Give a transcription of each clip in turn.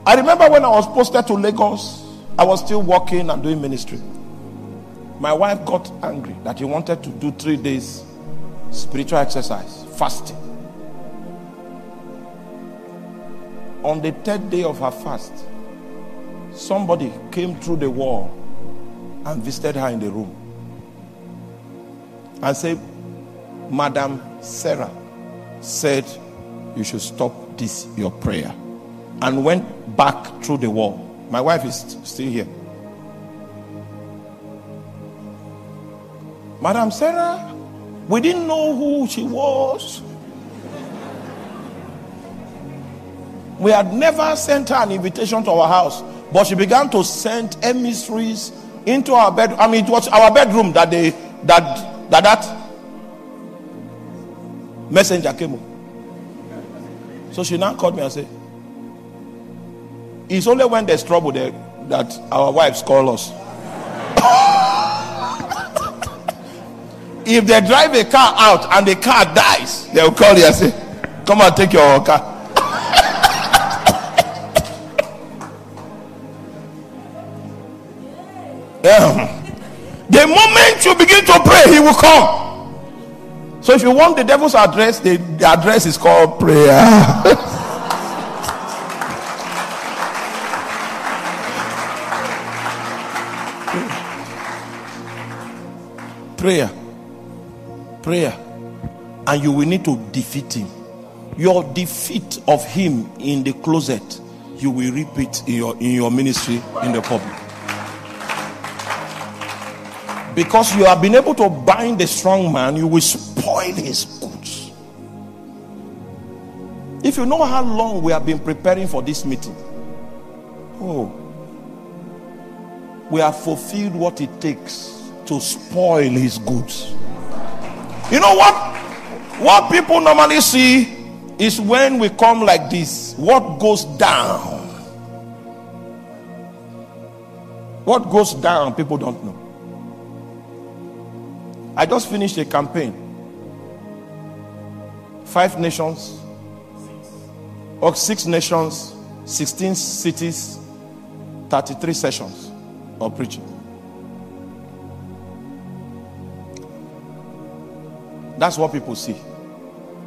I remember when I was posted to Lagos, I was still working and doing ministry. My wife got angry that he wanted to do 3 days spiritual exercise, fasting. On the 3rd day of her fast, somebody came through the wall and visited her in the room and said, Madam Sarah said you should stop this, your prayer, and went back through the wall. My wife is still here. Madam Sarah, we didn't know who she was. We had never sent her an invitation to our house, but she began to send emissaries into our bedroom. I mean, it was our bedroom that that messenger came up. So she now called me and said, it's only when there's trouble that our wives call us. If they drive a car out and the car dies, they'll call you and say, come and take your car. The moment you begin to pray, he will come. So if you want the devil's address, the address is called prayer. Prayer. And you will need to defeat him. Your defeat of him in the closet, you will repeat in your ministry in the public. Because you have been able to bind the strong man, you will spoil his goods. If you know how long we have been preparing for this meeting, we have fulfilled what it takes to spoil his goods. You know what people normally see is when we come like this, what goes down. What goes down, people don't know. I just finished a campaign. 5 nations, or 6 nations, 16 cities, 33 sessions of preaching. That's what people see.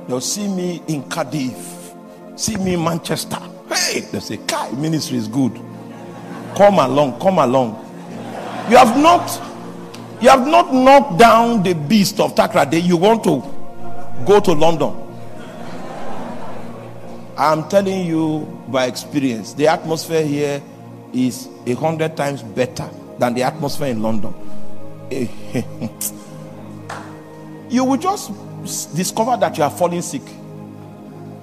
They'll see me in Cardiff, see me in Manchester. Hey, they say, Kai, ministry is good. Come along. You have not knocked down the beast of Takrade. You want to go to London. I'm telling you by experience, the atmosphere here is 100 times better than the atmosphere in London. You will just discover that you are falling sick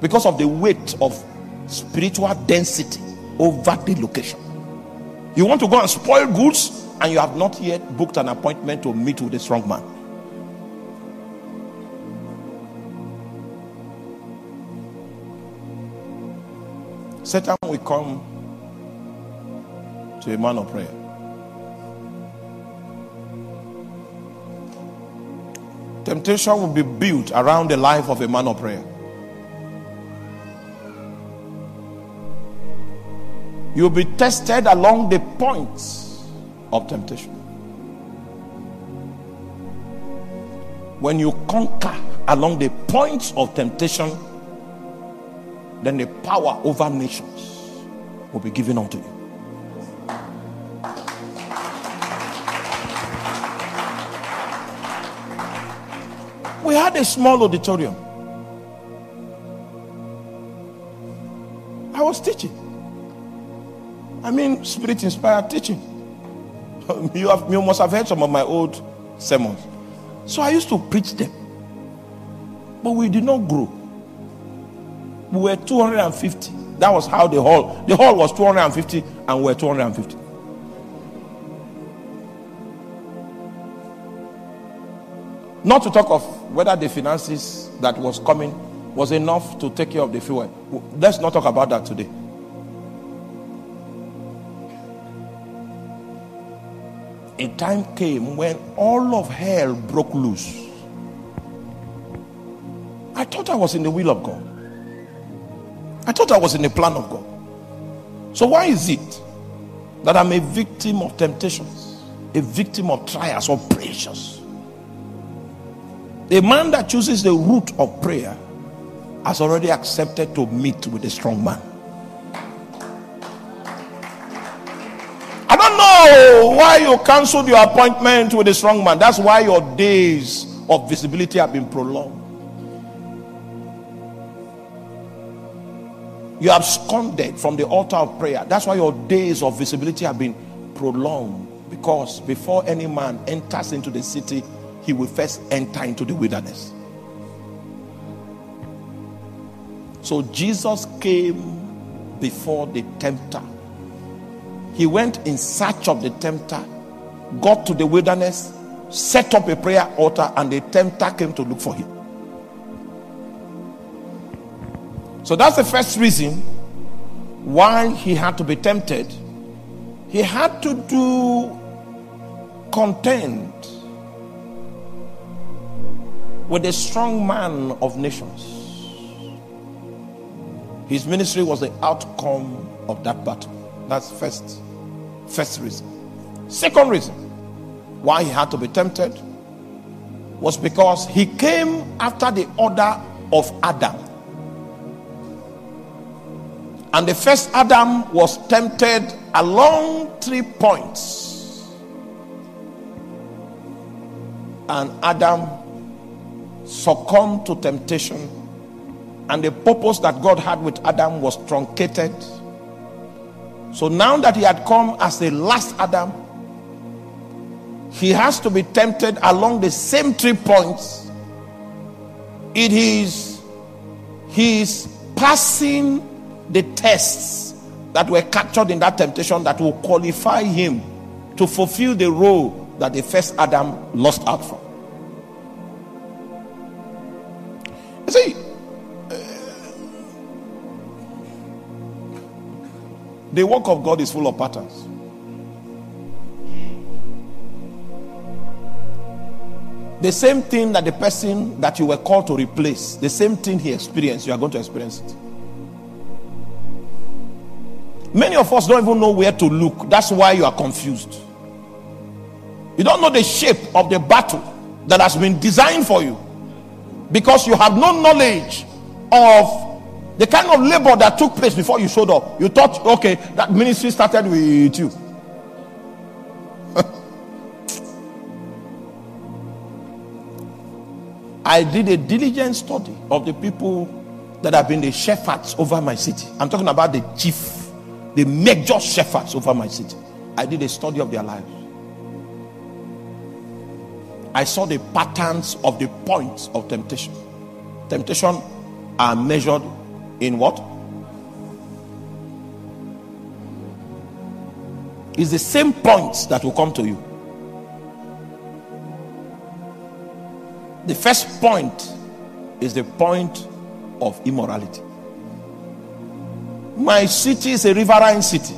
because of the weight of spiritual density over the location. You want to go and spoil goods, and you have not yet booked an appointment to meet with a strong man. Satan will come to a man of prayer. Temptation will be built around the life of a man of prayer. You'll be tested along the points of temptation. When you conquer along the points of temptation, then the power over nations will be given unto you. We had a small auditorium. I was teaching. I mean, spirit-inspired teaching. You must have heard some of my old sermons. So I used to preach them. But we did not grow. We were 250. That was how the hall was 250 and we were 250. Not to talk of whether the finances that was coming was enough to take care of the fuel. Let's not talk about that today. A time came when all of hell broke loose. I thought I was in the will of God. I thought I was in the plan of God. So why is it that I'm a victim of temptations, a victim of trials or pressures? A man that chooses the route of prayer has already accepted to meet with a strong man. I don't know why you canceled your appointment with a strong man. That's why your days of visibility have been prolonged. You have absconded from the altar of prayer. That's why your days of visibility have been prolonged. Because before any man enters into the city, he will first enter into the wilderness. So Jesus came before the tempter. He went in search of the tempter, got to the wilderness, set up a prayer altar, and the tempter came to look for him. So that's the first reason why he had to be tempted. He had to contend with a strong man of nations. His ministry was the outcome of that battle. That's first reason. Second reason why he had to be tempted was because he came after the order of Adam. And the first Adam was tempted along 3 points. And Adam succumbed to temptation. And the purpose that God had with Adam was truncated. So now that he had come as the last Adam, he has to be tempted along the same 3 points. It is his passing the tests that were captured in that temptation that will qualify him to fulfill the role that the first Adam lost out from. You see, the work of God is full of patterns. The same thing that the person that you were called to replace, the same thing he experienced, you are going to experience it. Many of us don't even know where to look. That's why you are confused. You don't know the shape of the battle that has been designed for you, because you have no knowledge of the kind of labor that took place before you showed up. You thought, okay, that ministry started with you. I did a diligent study of the people that have been the shepherds over my city. I'm talking about the chief, the major shepherds over my city. I did a study of their lives. I saw the patterns of the points of temptation. Temptation are measured in what? It's the same points that will come to you. The first point is the point of immorality. My city is a riverine city.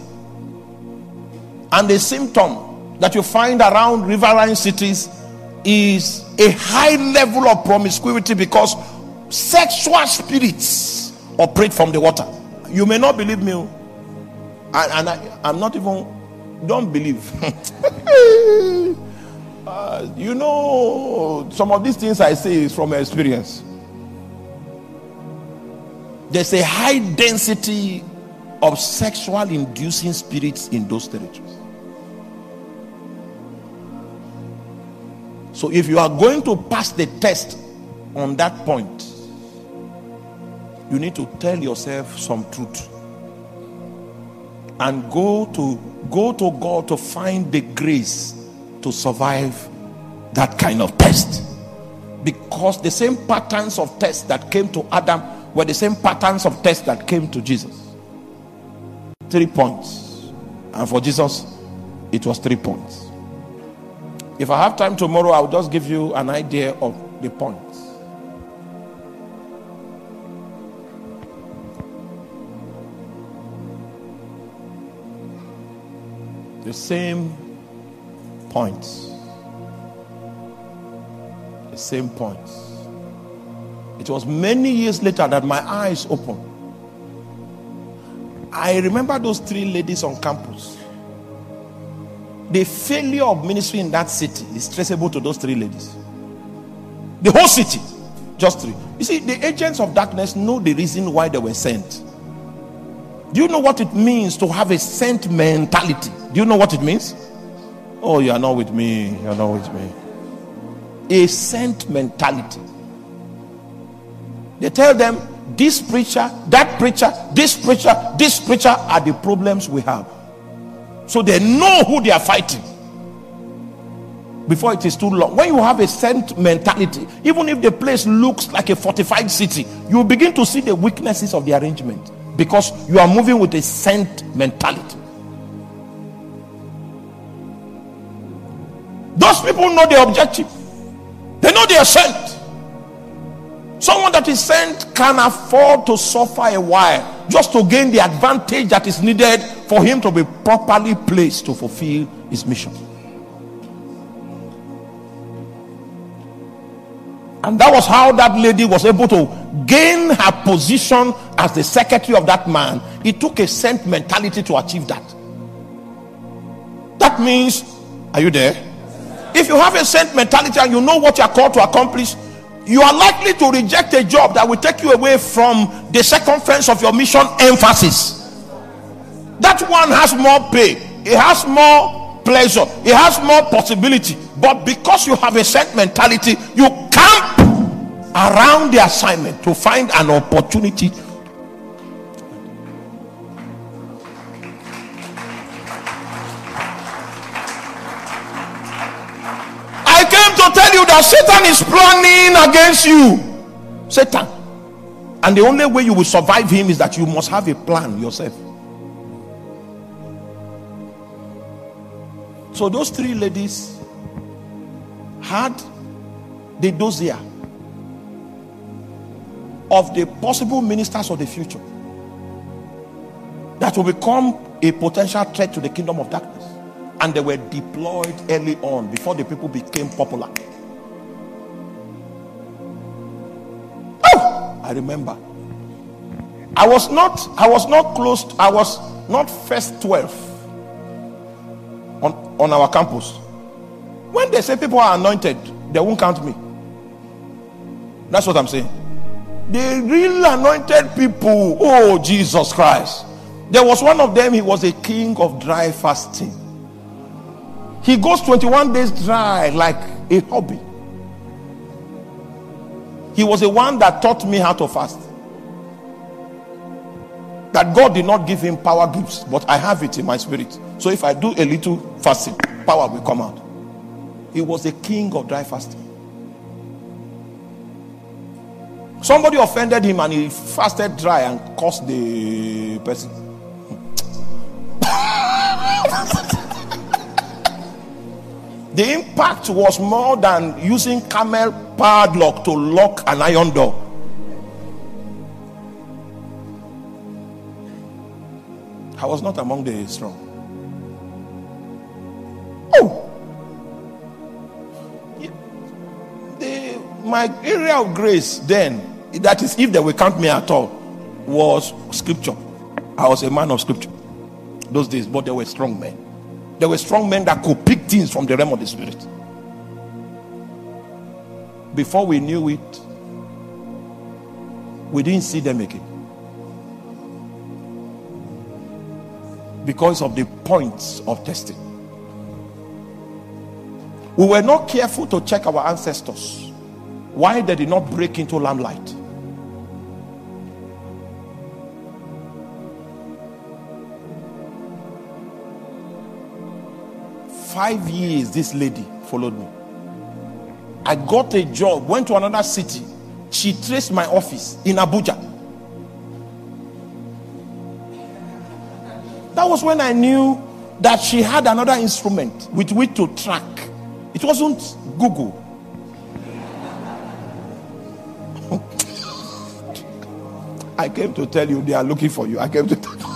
And the symptom that you find around riverine cities is a high level of promiscuity, because sexual spirits operate from the water. You may not believe me. I'm not even, don't believe. You know, some of these things I say is from experience. There's a high density of sexual inducing spirits in those territories. So if you are going to pass the test on that point, you need to tell yourself some truth and go to God to find the grace to survive that kind of test. Because the same patterns of tests that came to Adam were the same patterns of tests that came to Jesus. 3 points. And for Jesus, it was 3 points. If I have time tomorrow, I'll just give you an idea of the points. The same points. The same points. It was many years later that my eyes opened. I remember those 3 ladies on campus. The failure of ministry in that city is traceable to those 3 ladies. The whole city, just 3. You see, the agents of darkness know the reason why they were sent. Do you know what it means to have a sent mentality? Do you know what it means? Oh, you are not with me. You are not with me. A sent mentality. They tell them, this preacher, that preacher, this preacher are the problems we have. So they know who they are fighting before it is too long. When you have a sent mentality, even if the place looks like a fortified city, you begin to see the weaknesses of the arrangement, because you are moving with a sent mentality. Those people know the objective. They know they are sent. Someone that is sent can afford to suffer a while just to gain the advantage that is needed for him to be properly placed to fulfill his mission. And that was how that lady was able to gain her position as the secretary of that man. It took a sent mentality to achieve that. That means, are you there? If you have a sent mentality and you know what you are called to accomplish, you are likely to reject a job that will take you away from the circumference of your mission emphasis. That one has more pay, it has more pleasure, it has more possibility. But because you have a set mentality, you camp around the assignment to find an opportunity. I came to tell you that Satan is planning against you. Satan. And the only way you will survive him is that you must have a plan yourself. So those 3 ladies had the dossier of the possible ministers of the future that will become a potential threat to the kingdom of darkness. And they were deployed early on, before the people became popular. Oh, I remember. I was not first 12 on our campus. When they say people are anointed, they won't count me. That's what I'm saying. The real anointed people, oh Jesus Christ. There was one of them, he was a king of dry fasting. He goes 21 days dry like a hobby. He was the one that taught me how to fast. That God did not give him power gifts, but I have it in my spirit. So if I do a little fasting, power will come out. He was the king of dry fasting. Somebody offended him and he fasted dry and cursed the person. The impact was more than using camel padlock to lock an iron door. I was not among the strong. Oh! My area of grace then, that is if they will count me at all, was scripture. I was a man of scripture those days, but there were strong men. There were strong men that could pick things from the realm of the spirit. Before we knew it, we didn't see them again, because of the points of testing. We were not careful to check our ancestors, why they did not break into lamplight. "5 years this lady followed me. I got a job, went to another city. She traced my office in Abuja. That was when I knew that she had another instrument with which to track. It wasn't Google. I came to tell you they are looking for you. I came to tell you.